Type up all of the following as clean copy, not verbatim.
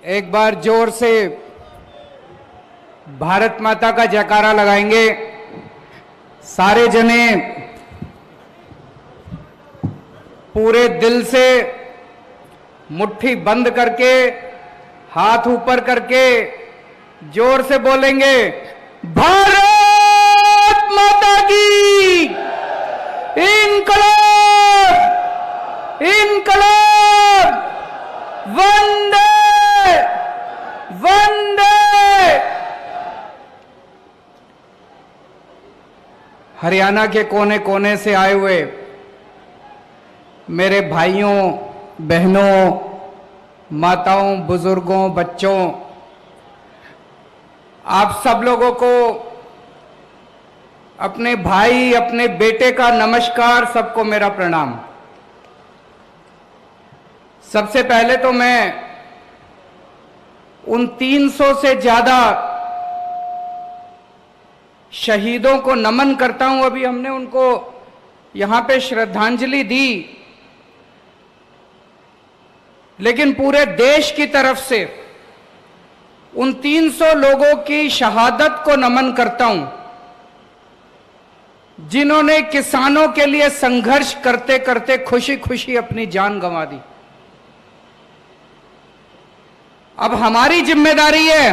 एक बार जोर से भारत माता का जयकारा लगाएंगे सारे जने। पूरे दिल से मुट्ठी बंद करके हाथ ऊपर करके जोर से बोलेंगे, भारत माता की इनकलाब इनकलाब, वंदे वंदे। हरियाणा के कोने कोने से आए हुए मेरे भाइयों बहनों, माताओं, बुजुर्गों, बच्चों, आप सब लोगों को अपने भाई, अपने बेटे का नमस्कार। सबको मेरा प्रणाम। सबसे पहले तो मैं उन 300 से ज्यादा शहीदों को नमन करता हूं। अभी हमने उनको यहां पे श्रद्धांजलि दी, लेकिन पूरे देश की तरफ से उन 300 लोगों की शहादत को नमन करता हूं, जिन्होंने किसानों के लिए संघर्ष करते करते खुशी खुशी अपनी जान गंवा दी। अब हमारी जिम्मेदारी है,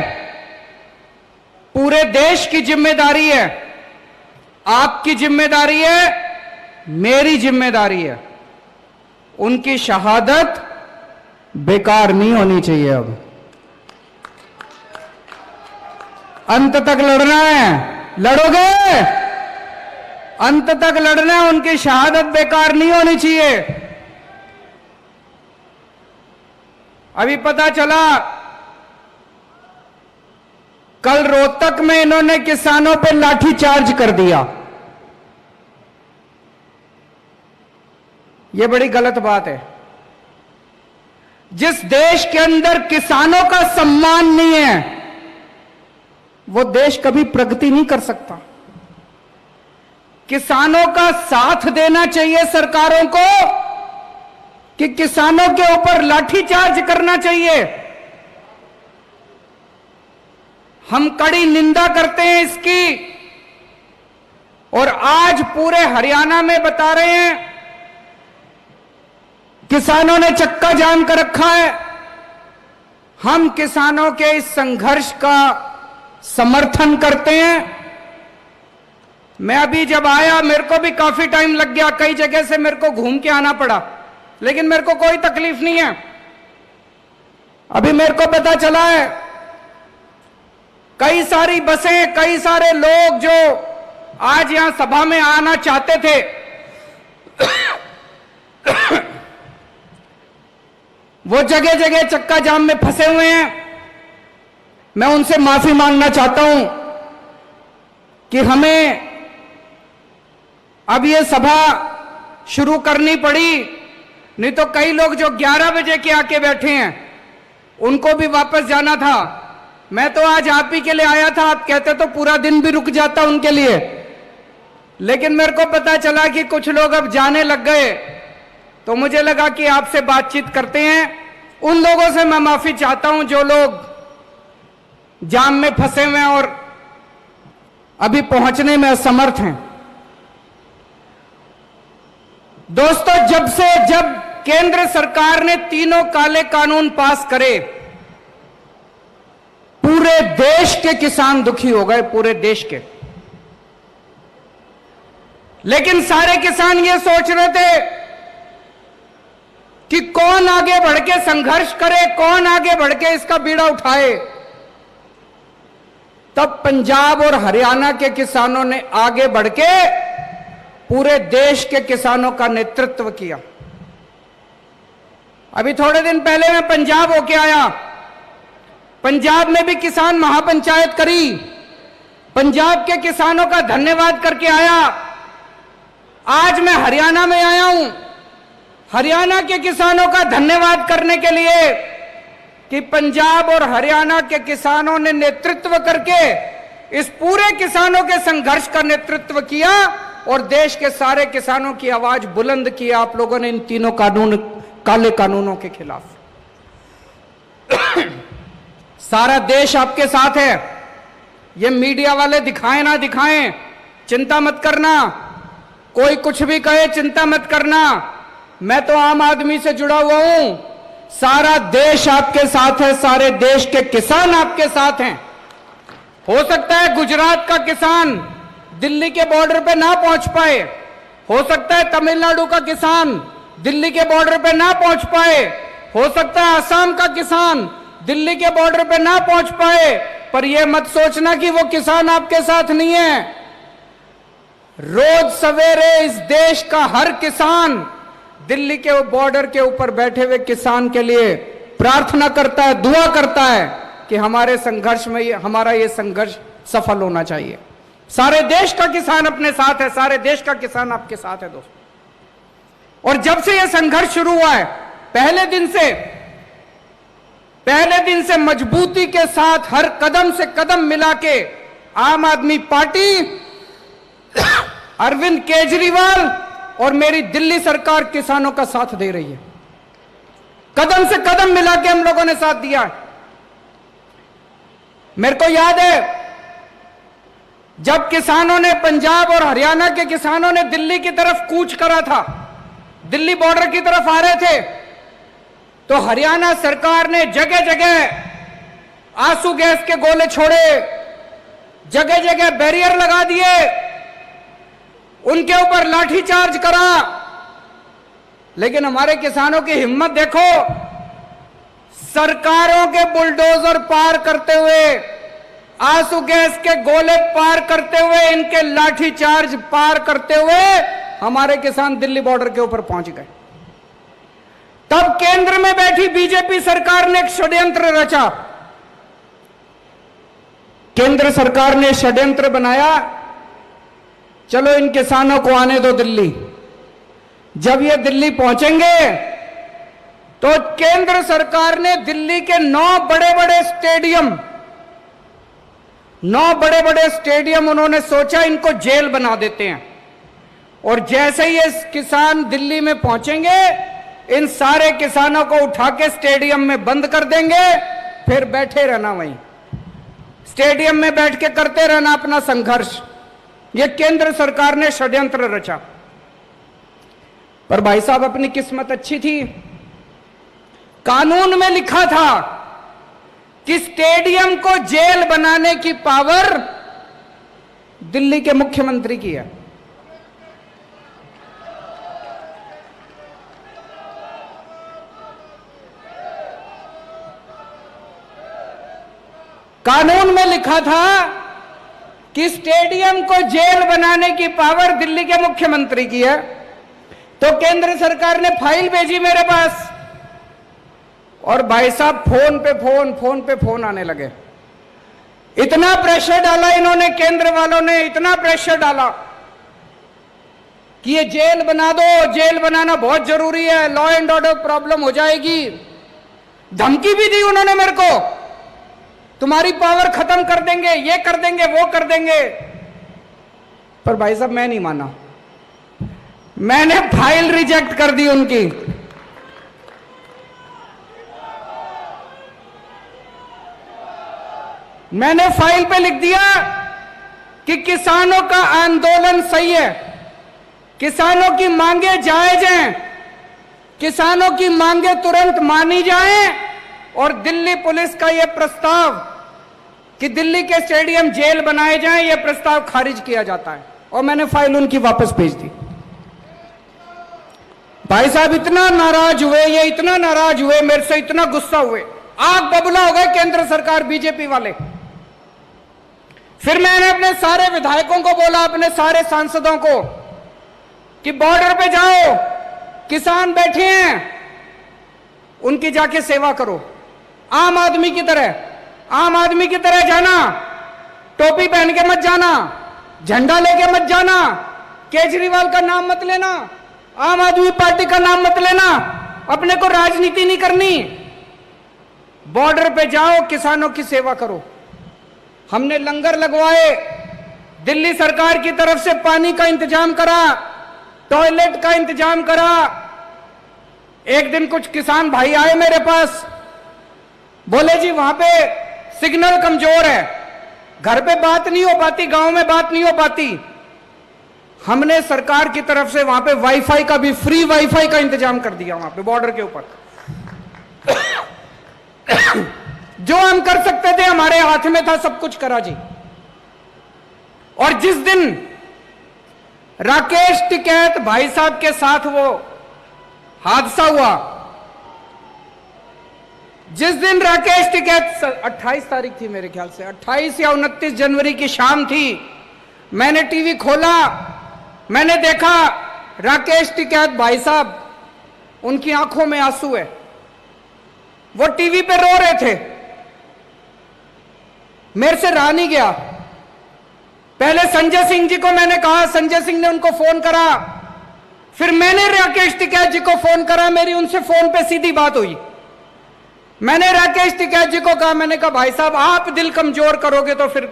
पूरे देश की जिम्मेदारी है, आपकी जिम्मेदारी है, मेरी जिम्मेदारी है। उनकी शहादत बेकार नहीं होनी चाहिए। अब अंत तक लड़ना है, लड़ोगे? अंत तक लड़ना है, उनकी शहादत बेकार नहीं होनी चाहिए। अभी पता चला कल रोहतक में इन्होंने किसानों पर लाठीचार्ज कर दिया। यह बड़ी गलत बात है। जिस देश के अंदर किसानों का सम्मान नहीं है, वो देश कभी प्रगति नहीं कर सकता। किसानों का साथ देना चाहिए सरकारों को कि किसानों के ऊपर लाठीचार्ज करना चाहिए। हम कड़ी निंदा करते हैं इसकी, और आज पूरे हरियाणा में बता रहे हैं किसानों ने चक्का जाम कर रखा है। हम किसानों के इस संघर्ष का समर्थन करते हैं। मैं अभी जब आया मेरे को भी काफी टाइम लग गया, कई जगह से मेरे को घूम के आना पड़ा, लेकिन मेरे को कोई तकलीफ नहीं है। अभी मेरे को पता चला है कई सारी बसें, कई सारे लोग जो आज यहां सभा में आना चाहते थे, वो जगह जगह चक्का जाम में फंसे हुए हैं। मैं उनसे माफी मांगना चाहता हूं कि हमें अब ये सभा शुरू करनी पड़ी, नहीं तो कई लोग जो 11 बजे के आके बैठे हैं उनको भी वापस जाना था। मैं तो आज आप ही के लिए आया था, आप कहते तो पूरा दिन भी रुक जाता उनके लिए, लेकिन मेरे को पता चला कि कुछ लोग अब जाने लग गए, तो मुझे लगा कि आपसे बातचीत करते हैं। उन लोगों से मैं माफी चाहता हूं जो लोग जाम में फंसे हुए हैं और अभी पहुंचने में असमर्थ हैं। दोस्तों, जब केंद्र सरकार ने तीनों काले कानून पास करे, पूरे देश के किसान दुखी हो गए, पूरे देश के। लेकिन सारे किसान ये सोच रहे थे कि कौन आगे बढ़ के संघर्ष करे, कौन आगे बढ़ के इसका बीड़ा उठाए। तब पंजाब और हरियाणा के किसानों ने आगे बढ़ के पूरे देश के किसानों का नेतृत्व किया। अभी थोड़े दिन पहले मैं पंजाब होके आया। पंजाब में भी किसान महापंचायत करी, पंजाब के किसानों का धन्यवाद करके आया। आज मैं हरियाणा में आया हूं, हरियाणा के किसानों का धन्यवाद करने के लिए कि पंजाब और हरियाणा के किसानों ने नेतृत्व करके इस पूरे किसानों के संघर्ष का नेतृत्व किया और देश के सारे किसानों की आवाज बुलंद की आप लोगों ने इन तीनों काले कानूनों के खिलाफ। सारा देश आपके साथ है। ये मीडिया वाले दिखाएं ना दिखाएं, चिंता मत करना। कोई कुछ भी कहे, चिंता मत करना। मैं तो आम आदमी से जुड़ा हुआ हूं। सारा देश आपके साथ है, सारे देश के किसान आपके साथ हैं। हो सकता है गुजरात का किसान दिल्ली के बॉर्डर पे ना पहुंच पाए, हो सकता है तमिलनाडु का किसान दिल्ली के बॉर्डर पे ना पहुंच पाए, हो सकता है असम का किसान दिल्ली के बॉर्डर पे ना पहुंच पाए, पर यह मत सोचना कि वो किसान आपके साथ नहीं है। रोज सवेरे इस देश का हर किसान दिल्ली के बॉर्डर के ऊपर बैठे हुए किसान के लिए प्रार्थना करता है, दुआ करता है कि हमारे संघर्ष में हमारा ये संघर्ष सफल होना चाहिए। सारे देश का किसान अपने साथ है, सारे देश का किसान आपके साथ है दोस्तों। और जब से यह संघर्ष शुरू हुआ है, पहले दिन से मजबूती के साथ हर कदम से कदम मिला के आम आदमी पार्टी, अरविंद केजरीवाल और मेरी दिल्ली सरकार किसानों का साथ दे रही है। कदम से कदम मिला के हम लोगों ने साथ दिया है। मेरे को याद है जब किसानों ने, पंजाब और हरियाणा के किसानों ने दिल्ली की तरफ कूच करा था, दिल्ली बॉर्डर की तरफ आ रहे थे, तो हरियाणा सरकार ने जगह जगह आंसू गैस के गोले छोड़े, जगह जगह बैरियर लगा दिए, उनके ऊपर लाठीचार्ज करा। लेकिन हमारे किसानों की हिम्मत देखो, सरकारों के बुलडोजर पार करते हुए, आंसू गैस के गोले पार करते हुए, इनके लाठीचार्ज पार करते हुए हमारे किसान दिल्ली बॉर्डर के ऊपर पहुंच गए। तब केंद्र में बैठी बीजेपी सरकार ने एक षड्यंत्र रचा। केंद्र सरकार ने षड्यंत्र बनाया, चलो इन किसानों को आने दो दिल्ली। जब ये दिल्ली पहुंचेंगे तो केंद्र सरकार ने दिल्ली के 9 बड़े बड़े स्टेडियम उन्होंने सोचा इनको जेल बना देते हैं। और जैसे ही ये किसान दिल्ली में पहुंचेंगे, इन सारे किसानों को उठा के स्टेडियम में बंद कर देंगे, फिर बैठे रहना वहीं स्टेडियम में बैठ के करते रहना अपना संघर्ष। ये केंद्र सरकार ने षड्यंत्र रचा। पर भाई साहब, अपनी किस्मत अच्छी थी, कानून में लिखा था कि स्टेडियम को जेल बनाने की पावर दिल्ली के मुख्यमंत्री की है। कानून में लिखा था कि स्टेडियम को जेल बनाने की पावर दिल्ली के मुख्यमंत्री की है। तो केंद्र सरकार ने फाइल भेजी मेरे पास, और भाई साहब फोन पे फोन आने लगे। इतना प्रेशर डाला इन्होंने, केंद्र वालों ने इतना प्रेशर डाला कि ये जेल बना दो, जेल बनाना बहुत जरूरी है, लॉ एंड ऑर्डर प्रॉब्लम हो जाएगी। धमकी भी दी उन्होंने मेरे को, तुम्हारी पावर खत्म कर देंगे, ये कर देंगे, वो कर देंगे। पर भाई साहब मैं नहीं माना, मैंने फाइल रिजेक्ट कर दी उनकी। मैंने फाइल पे लिख दिया कि किसानों का आंदोलन सही है, किसानों की मांगे जायज हैं, किसानों की मांगे तुरंत मानी जाएं, और दिल्ली पुलिस का यह प्रस्ताव कि दिल्ली के स्टेडियम जेल बनाए जाएं, यह प्रस्ताव खारिज किया जाता है। और मैंने फाइल उनकी वापस भेज दी। भाई साहब इतना नाराज हुए, ये इतना नाराज हुए मेरे से, इतना गुस्सा हुए, आग बबूला हो गए केंद्र सरकार बीजेपी वाले। फिर मैंने अपने सारे विधायकों को बोला, अपने सारे सांसदों को, कि बॉर्डर पे जाओ, किसान बैठे हैं, उनकी जाके सेवा करो, आम आदमी की तरह जाना, टोपी पहन के मत जाना, झंडा लेके मत जाना, केजरीवाल का नाम मत लेना, आम आदमी पार्टी का नाम मत लेना, अपने को राजनीति नहीं करनी, बॉर्डर पे जाओ, किसानों की सेवा करो। हमने लंगर लगवाए, दिल्ली सरकार की तरफ से पानी का इंतजाम करा, टॉयलेट का इंतजाम करा। एक दिन कुछ किसान भाई आए मेरे पास, बोले जी वहां पे सिग्नल कमजोर है, घर पे बात नहीं हो पाती, गांव में बात नहीं हो पाती। हमने सरकार की तरफ से वहां पे वाईफाई का भी, फ्री वाईफाई का इंतजाम कर दिया वहां पे बॉर्डर के ऊपर। जो हम कर सकते थे हमारे हाथ में था, सब कुछ करा जी। और जिस दिन राकेश टिकैत भाई साहब के साथ वो हादसा हुआ, जिस दिन राकेश टिकैत 28 तारीख थी मेरे ख्याल से, 28 या 29 जनवरी की शाम थी, मैंने टीवी खोला, मैंने देखा राकेश टिकैत भाई साहब, उनकी आंखों में आंसू है, वो टीवी पे रो रहे थे। मेरे से रहा नहीं गया। पहले संजय सिंह जी को मैंने कहा, संजय सिंह ने उनको फोन करा, फिर मैंने राकेश टिकैत जी को फोन करा, मेरी उनसे फोन पे सीधी बात हुई। मैंने राकेश टिकैत जी को कहा, मैंने कहा भाई साहब आप दिल कमजोर करोगे तो फिर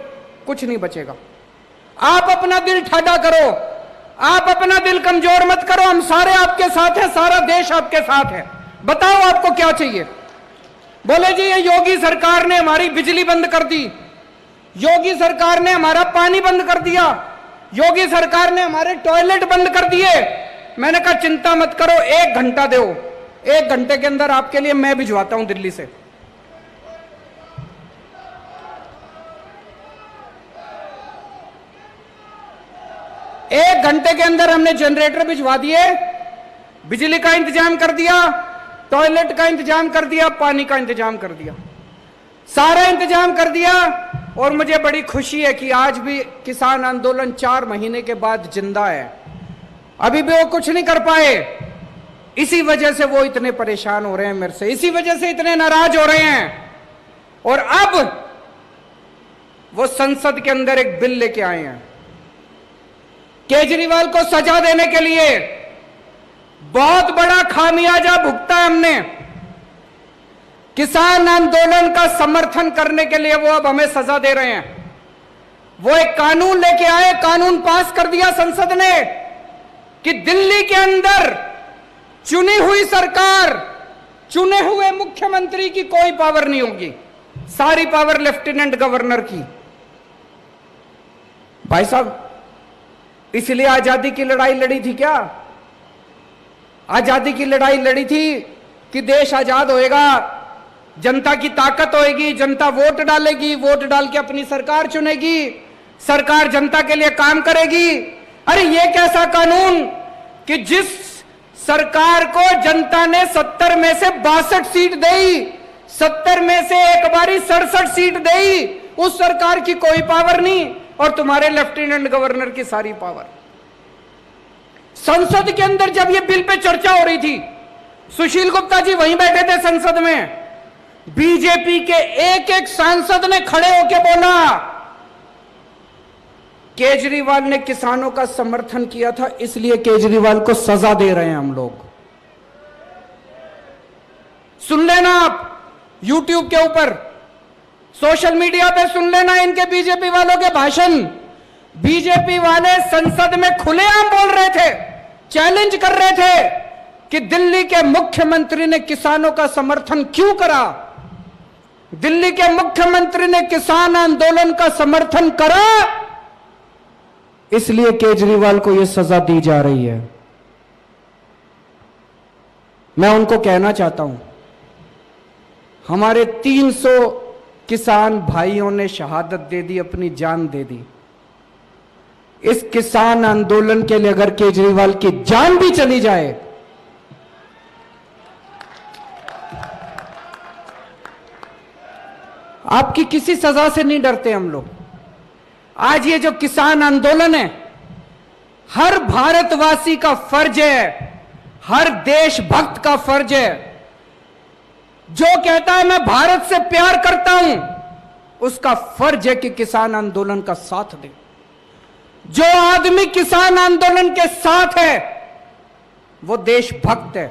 कुछ नहीं बचेगा, आप अपना दिल ठाडा करो, आप अपना दिल कमजोर मत करो, हम सारे आपके साथ हैं, सारा देश आपके साथ है, बताओ आपको क्या चाहिए। बोले जी ये योगी सरकार ने हमारी बिजली बंद कर दी, योगी सरकार ने हमारा पानी बंद कर दिया, योगी सरकार ने हमारे टॉयलेट बंद कर दिए। मैंने कहा चिंता मत करो, 1 घंटा दो, 1 घंटे के अंदर आपके लिए मैं भिजवाता हूं दिल्ली से। एक घंटे के अंदर हमने जनरेटर भिजवा दिए, बिजली का इंतजाम कर दिया, टॉयलेट का इंतजाम कर दिया, पानी का इंतजाम कर दिया, सारा इंतजाम कर दिया। और मुझे बड़ी खुशी है कि आज भी किसान आंदोलन 4 महीने के बाद जिंदा है। अभी भी वो कुछ नहीं कर पाए, इसी वजह से वो इतने परेशान हो रहे हैं मेरे से, इसी वजह से इतने नाराज हो रहे हैं। और अब वो संसद के अंदर एक बिल लेके आए हैं केजरीवाल को सजा देने के लिए। बहुत बड़ा खामियाजा भुगता है हमने, किसान आंदोलन का समर्थन करने के लिए वो अब हमें सजा दे रहे हैं। वो एक कानून लेके आए, कानून पास कर दिया संसद ने कि दिल्ली के अंदर चुनी हुई सरकार, चुने हुए मुख्यमंत्री की कोई पावर नहीं होगी, सारी पावर लेफ्टिनेंट गवर्नर की। भाई साहब इसलिए आजादी की लड़ाई लड़ी थी क्या? आजादी की लड़ाई लड़ी थी कि देश आजाद होएगा, जनता की ताकत होएगी, जनता वोट डालेगी, वोट डाल के अपनी सरकार चुनेगी, सरकार जनता के लिए काम करेगी। अरे ये कैसा कानून कि जिस सरकार को जनता ने 70 में से 62 सीट दी, 70 में से एक बारी 67 सीट दी, उस सरकार की कोई पावर नहीं और तुम्हारे लेफ्टिनेंट गवर्नर की सारी पावर। संसद के अंदर जब ये बिल पे चर्चा हो रही थी, सुशील गुप्ता जी वहीं बैठे थे संसद में, बीजेपी के एक एक सांसद ने खड़े होकर बोला केजरीवाल ने किसानों का समर्थन किया था, इसलिए केजरीवाल को सजा दे रहे हैं हम लोग। सुन लेना आप YouTube के ऊपर, सोशल मीडिया पे सुन लेना इनके बीजेपी वालों के भाषण। बीजेपी वाले संसद में खुलेआम बोल रहे थे, चैलेंज कर रहे थे कि दिल्ली के मुख्यमंत्री ने किसानों का समर्थन क्यों करा, दिल्ली के मुख्यमंत्री ने किसान आंदोलन का समर्थन करा, इसलिए केजरीवाल को यह सजा दी जा रही है। मैं उनको कहना चाहता हूं, हमारे 300 किसान भाइयों ने शहादत दे दी, अपनी जान दे दी। इस किसान आंदोलन के लिए अगर केजरीवाल की जान भी चली जाए, आपकी किसी सजा से नहीं डरते हम लोग। आज ये जो किसान आंदोलन है, हर भारतवासी का फर्ज है, हर देशभक्त का फर्ज है, जो कहता है मैं भारत से प्यार करता हूं, उसका फर्ज है कि किसान आंदोलन का साथ दे। जो आदमी किसान आंदोलन के साथ है वो देशभक्त है,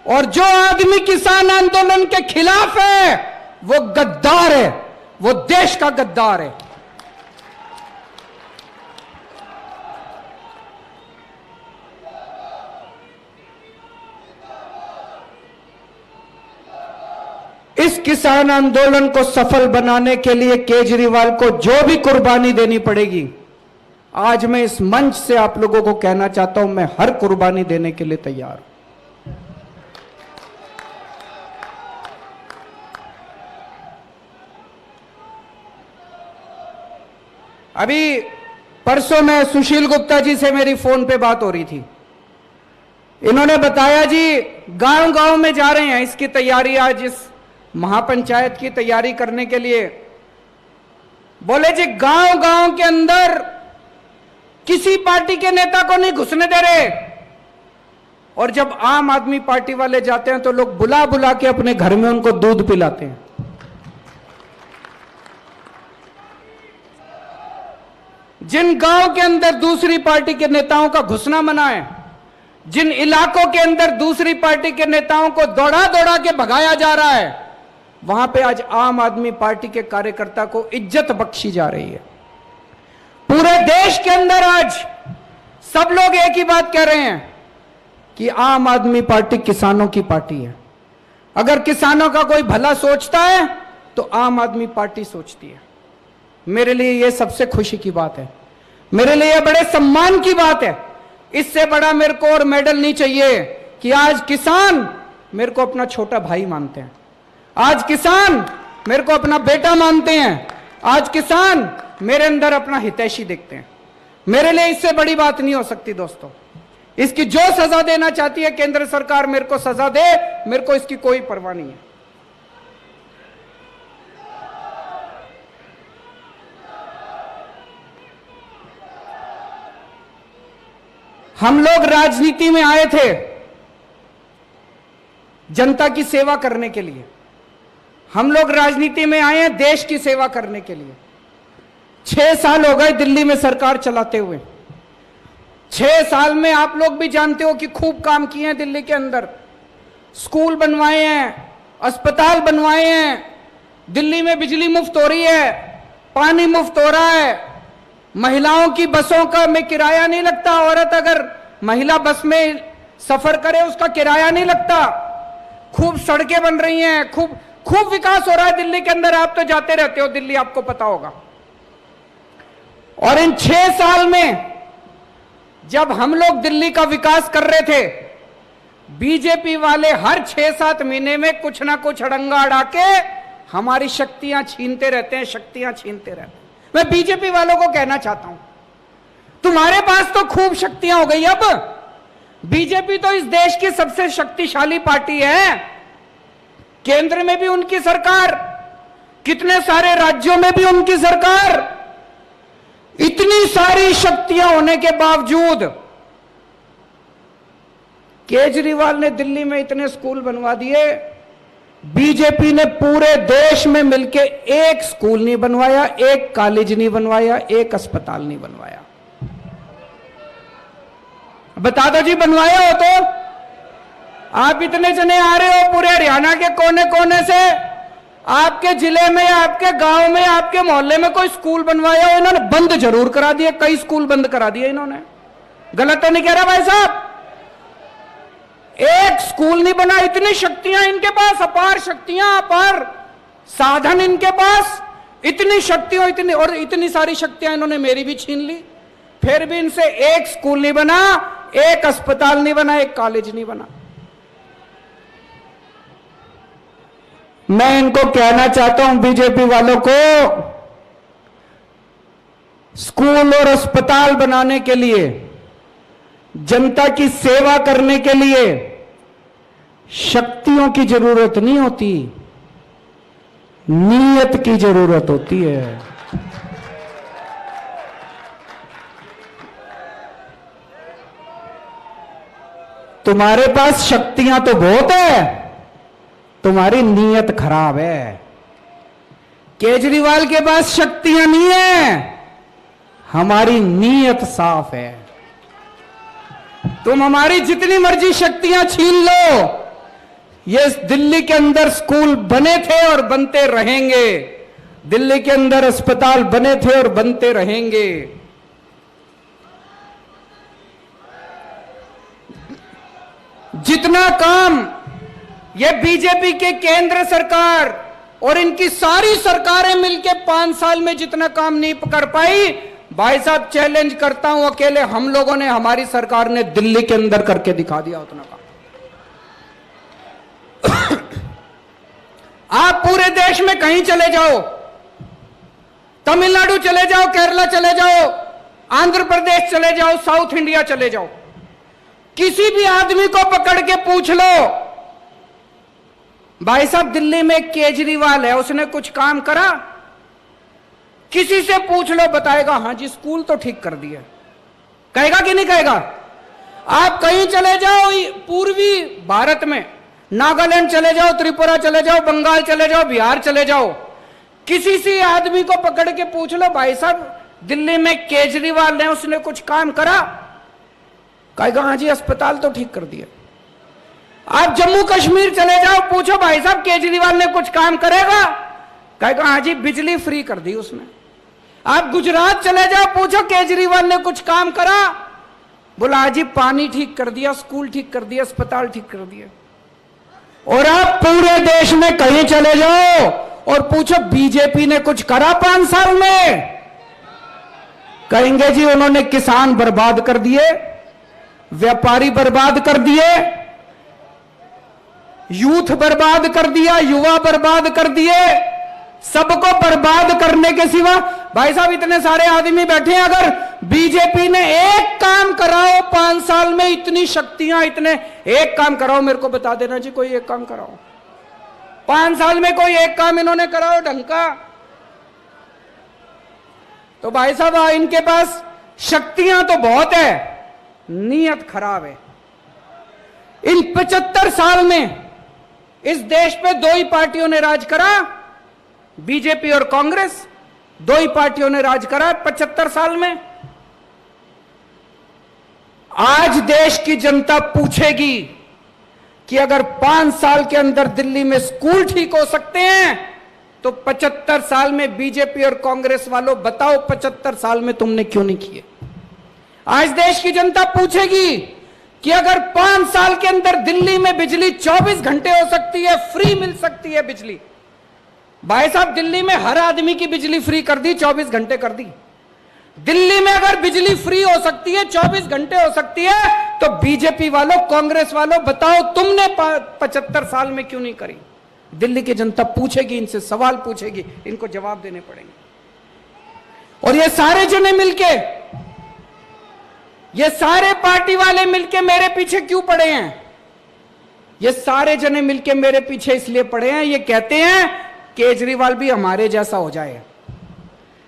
और जो आदमी किसान आंदोलन के खिलाफ है वो गद्दार है, वो देश का गद्दार है। इस किसान आंदोलन को सफल बनाने के लिए केजरीवाल को जो भी कुर्बानी देनी पड़ेगी, आज मैं इस मंच से आप लोगों को कहना चाहता हूं, मैं हर कुर्बानी देने के लिए तैयार हूं। अभी परसों में सुशील गुप्ता जी से मेरी फोन पे बात हो रही थी। इन्होंने बताया जी गांव गांव में जा रहे हैं इसकी तैयारी, आज इस महापंचायत की तैयारी करने के लिए। बोले जी गांव गांव के अंदर किसी पार्टी के नेता को नहीं घुसने दे रहे, और जब आम आदमी पार्टी वाले जाते हैं तो लोग बुला बुला के अपने घर में उनको दूध पिलाते हैं। जिन गांव के अंदर दूसरी पार्टी के नेताओं का घुसना मना है, जिन इलाकों के अंदर दूसरी पार्टी के नेताओं को दौड़ा दौड़ा के भगाया जा रहा है, वहां पे आज आम आदमी पार्टी के कार्यकर्ता को इज्जत बख्शी जा रही है। पूरे देश के अंदर आज सब लोग एक ही बात कह रहे हैं कि आम आदमी पार्टी किसानों की पार्टी है। अगर किसानों का कोई भला सोचता है तो आम आदमी पार्टी सोचती है। मेरे लिए यह सबसे खुशी की बात है, मेरे लिए यह बड़े सम्मान की बात है। इससे बड़ा मेरे को और मेडल नहीं चाहिए कि आज किसान मेरे को अपना छोटा भाई मानते हैं, आज किसान मेरे को अपना बेटा मानते हैं, आज किसान मेरे अंदर अपना हितैषी देखते हैं। मेरे लिए इससे बड़ी बात नहीं हो सकती दोस्तों। इसकी जो सजा देना चाहती है केंद्र सरकार मेरे को सजा दे, मेरे को इसकी कोई परवाह नहीं है। हम लोग राजनीति में आए थे जनता की सेवा करने के लिए, हम लोग राजनीति में आए हैं देश की सेवा करने के लिए। 6 साल हो गए दिल्ली में सरकार चलाते हुए। 6 साल में आप लोग भी जानते हो कि खूब काम किए हैं दिल्ली के अंदर। स्कूल बनवाए हैं, अस्पताल बनवाए हैं, दिल्ली में बिजली मुफ्त हो रही है, पानी मुफ्त हो रहा है, महिलाओं की बसों का में किराया नहीं लगता। औरत अगर महिला बस में सफर करे उसका किराया नहीं लगता। खूब सड़कें बन रही हैं, खूब विकास हो रहा है दिल्ली के अंदर। आप तो जाते रहते हो दिल्ली, आपको पता होगा। और इन 6 साल में जब हम लोग दिल्ली का विकास कर रहे थे, बीजेपी वाले हर 6-7 महीने में कुछ ना कुछ अड़ंगा अड़ा के हमारी शक्तियां छीनते रहते हैं, शक्तियां छीनते रहते हैं। मैं बीजेपी वालों को कहना चाहता हूं, तुम्हारे पास तो खूब शक्तियां हो गई। अब बीजेपी तो इस देश की सबसे शक्तिशाली पार्टी है। केंद्र में भी उनकी सरकार, कितने सारे राज्यों में भी उनकी सरकार। इतनी सारी शक्तियां होने के बावजूद केजरीवाल ने दिल्ली में इतने स्कूल बनवा दिए, बीजेपी ने पूरे देश में मिलकर एक स्कूल नहीं बनवाया, एक कॉलेज नहीं बनवाया, एक अस्पताल नहीं बनवाया। बता दो जी, बनवाया हो तो? आप इतने जने आ रहे हो पूरे हरियाणा के कोने कोने से, आपके जिले में, आपके गांव में, आपके मोहल्ले में कोई स्कूल बनवाया हो? इन्होंने बंद जरूर करा दिए, कई स्कूल बंद करा दिए इन्होंने। गलत तो नहीं कह रहा भाई साहब? एक स्कूल नहीं बना। इतनी शक्तियां इनके पास, अपार शक्तियां, अपार साधन इनके पास, इतनी शक्तियां, इतनी सारी शक्तियां इन्होंने मेरी भी छीन ली। फिर भी इनसे एक स्कूल नहीं बना, एक अस्पताल नहीं बना, एक कॉलेज नहीं बना। मैं इनको कहना चाहता हूं बीजेपी वालों को, स्कूल और अस्पताल बनाने के लिए, जनता की सेवा करने के लिए शक्तियों की जरूरत नहीं होती, नीयत की जरूरत होती है। तुम्हारे पास शक्तियां तो बहुत है, तुम्हारी नीयत खराब है। केजरीवाल के पास शक्तियां नहीं है, हमारी नीयत साफ है। तुम हमारी जितनी मर्जी शक्तियां छीन लो, ये दिल्ली के अंदर स्कूल बने थे और बनते रहेंगे, दिल्ली के अंदर अस्पताल बने थे और बनते रहेंगे। जितना काम ये बीजेपी के केंद्र सरकार और इनकी सारी सरकारें मिलकर 5 साल में जितना काम नहीं कर पाई, भाई साहब चैलेंज करता हूं, अकेले हम लोगों ने, हमारी सरकार ने दिल्ली के अंदर करके दिखा दिया उतना काम। आप पूरे देश में कहीं चले जाओ, तमिलनाडु चले जाओ, केरला चले जाओ, आंध्र प्रदेश चले जाओ, साउथ इंडिया चले जाओ, किसी भी आदमी को पकड़ के पूछ लो, भाई साहब दिल्ली में केजरीवाल है, उसने कुछ काम करा? किसी से पूछ लो, बताएगा हां जी स्कूल तो ठीक कर दिया। कहेगा कि नहीं कहेगा? आप कहीं चले जाओ पूर्वी भारत में, नागालैंड चले जाओ, त्रिपुरा चले जाओ, बंगाल चले जाओ, बिहार चले जाओ, किसी से आदमी को पकड़ के पूछ लो, भाई साहब दिल्ली में केजरीवाल ने उसने कुछ काम करा? कहेगा हां जी अस्पताल तो ठीक कर दिया। आप जम्मू कश्मीर चले जाओ, पूछो भाई साहब केजरीवाल ने कुछ काम करेगा? कहेगा हां जी बिजली फ्री कर दी उसने। आप गुजरात चले जाओ, पूछो केजरीवाल ने कुछ काम करा? बोला हां जी पानी ठीक कर दिया, स्कूल ठीक कर दिया, अस्पताल ठीक कर दिया। और आप पूरे देश में कहीं चले जाओ और पूछो बीजेपी ने कुछ करा 5 साल में? कहेंगे जी उन्होंने किसान बर्बाद कर दिए, व्यापारी बर्बाद कर दिए, यूथ बर्बाद कर दिया, युवा बर्बाद कर दिए, सबको बर्बाद करने के सिवा। भाई साहब इतने सारे आदमी बैठे हैं, अगर बीजेपी ने एक काम कराओ 5 साल में, इतनी शक्तियां, इतने, एक काम कराओ, मेरे को बता देना जी कोई एक काम कराओ 5 साल में, कोई एक काम इन्होंने कराओ ढंग का। तो भाई साहब इनके पास शक्तियां तो बहुत है, नीयत खराब है। इन 75 साल में इस देश पे 2 ही पार्टियों ने राज करा, बीजेपी और कांग्रेस, 2 ही पार्टियों ने राज करा 75 साल में। आज देश की जनता पूछेगी कि अगर 5 साल के अंदर दिल्ली में स्कूल ठीक हो सकते हैं, तो 75 साल में बीजेपी और कांग्रेस वालों बताओ 75 साल में तुमने क्यों नहीं किए? आज देश की जनता पूछेगी कि अगर 5 साल के अंदर दिल्ली में बिजली 24 घंटे हो सकती है, फ्री मिल सकती है बिजली। भाई साहब दिल्ली में हर आदमी की बिजली फ्री कर दी, 24 घंटे कर दी। दिल्ली में अगर बिजली फ्री हो सकती है, 24 घंटे हो सकती है, तो बीजेपी वालों, कांग्रेस वालों बताओ तुमने 75 साल में क्यों नहीं करी? दिल्ली की जनता पूछेगी, इनसे सवाल पूछेगी, इनको जवाब देने पड़ेंगे। और ये सारे जने मिलके, ये सारे पार्टी वाले मिलके मेरे पीछे क्यों पड़े हैं? ये सारे जने मिलके मेरे पीछे इसलिए पड़े हैं, ये कहते हैं केजरीवाल भी हमारे जैसा हो जाए।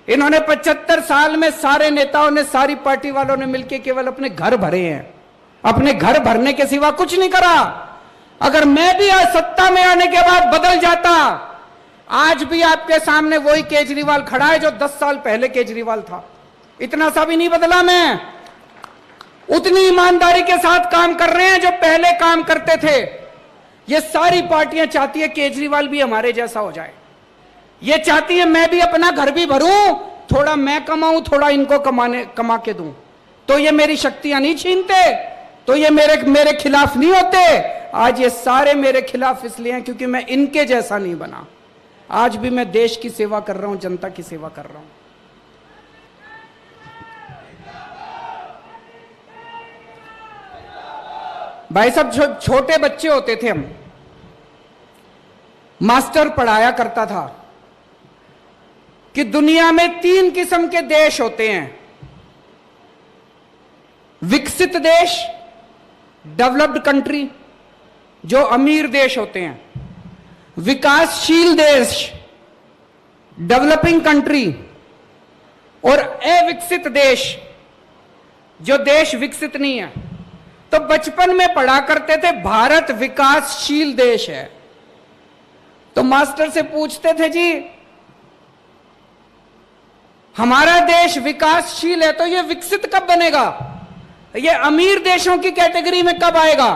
इन्होंने 75 साल में सारे नेताओं ने, सारी पार्टी वालों ने मिलकर केवल अपने घर भरे हैं, अपने घर भरने के सिवा कुछ नहीं करा। अगर मैं भी आज सत्ता में आने के बाद बदल जाता, आज भी आपके सामने वही केजरीवाल खड़ा है जो 10 साल पहले केजरीवाल था। इतना सा भी नहीं बदला मैं, उतनी ईमानदारी के साथ काम कर रहे हैं जो पहले काम करते थे। ये सारी पार्टियां चाहती है केजरीवाल भी हमारे जैसा हो जाए। ये चाहती है मैं भी अपना घर भी भरूं, थोड़ा मैं कमाऊं, थोड़ा इनको कमा के दूं, तो ये मेरी शक्तियां नहीं छीनते, तो ये मेरे खिलाफ नहीं होते। आज ये सारे मेरे खिलाफ इसलिए हैं क्योंकि मैं इनके जैसा नहीं बना। आज भी मैं देश की सेवा कर रहा हूं, जनता की सेवा कर रहा हूं। भाई साहब छोटे बच्चे होते थे हम, मास्टर पढ़ाया करता था कि दुनिया में 3 किस्म के देश होते हैं, विकसित देश, डेवलप्ड कंट्री, जो अमीर देश होते हैं, विकासशील देश, डेवलपिंग कंट्री, और अविकसित देश, जो देश विकसित नहीं है। तो बचपन में पढ़ा करते थे भारत विकासशील देश है, तो मास्टर से पूछते थे जी हमारा देश विकासशील है तो ये विकसित कब बनेगा, ये अमीर देशों की कैटेगरी में कब आएगा?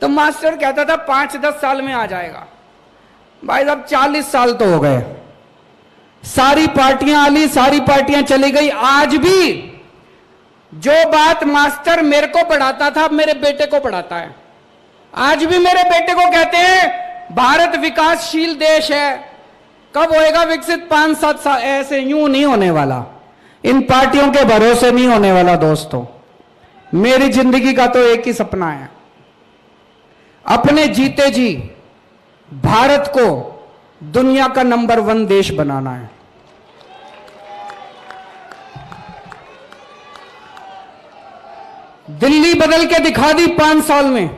तो मास्टर कहता था 5-10 साल में आ जाएगा। भाई साहब 40 साल तो हो गए, सारी पार्टियां आली, सारी पार्टियां चली गई। आज भी जो बात मास्टर मेरे को पढ़ाता था मेरे बेटे को पढ़ाता है। आज भी मेरे बेटे को कहते हैं भारत विकासशील देश है, कब होएगा विकसित? 5-7 साल। ऐसे यूं नहीं होने वाला, इन पार्टियों के भरोसे नहीं होने वाला दोस्तों। मेरी जिंदगी का तो एक ही सपना है, अपने जीते जी भारत को दुनिया का नंबर 1 देश बनाना है। दिल्ली बदल के दिखा दी 5 साल में।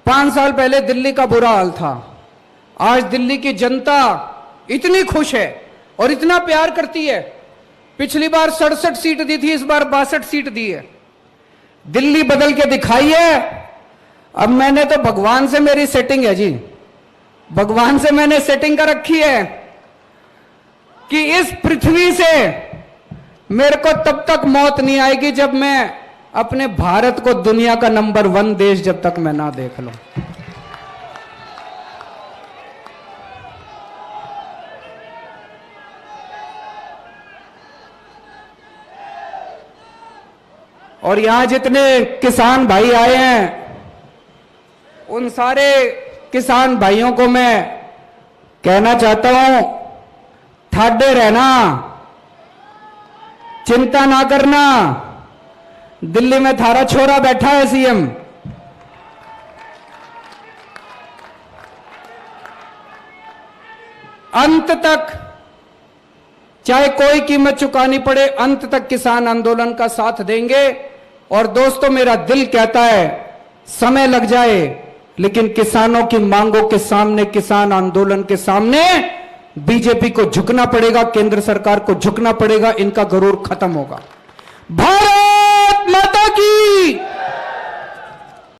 5 साल पहले दिल्ली का बुरा हाल था, आज दिल्ली की जनता इतनी खुश है और इतना प्यार करती है। पिछली बार 67 सीट दी थी, इस बार 62 सीट दी है। दिल्ली बदल के दिखाई है। अब मैंने तो भगवान से मेरी सेटिंग है जी, भगवान से मैंने सेटिंग कर रखी है कि इस पृथ्वी से मेरे को तब तक मौत नहीं आएगी जब मैं अपने भारत को दुनिया का नंबर 1 देश जब तक मैं ना देख लूं। और यहां जितने किसान भाई आए हैं, उन सारे किसान भाइयों को मैं कहना चाहता हूं, ठाडे रहना, चिंता ना करना। दिल्ली में थारा छोरा बैठा है सीएम। अंत तक, चाहे कोई कीमत चुकानी पड़े, अंत तक किसान आंदोलन का साथ देंगे। और दोस्तों, मेरा दिल कहता है समय लग जाए, लेकिन किसानों की मांगों के सामने, किसान आंदोलन के सामने बीजेपी को झुकना पड़ेगा, केंद्र सरकार को झुकना पड़ेगा। इनका गरूर खत्म होगा। भारत माता की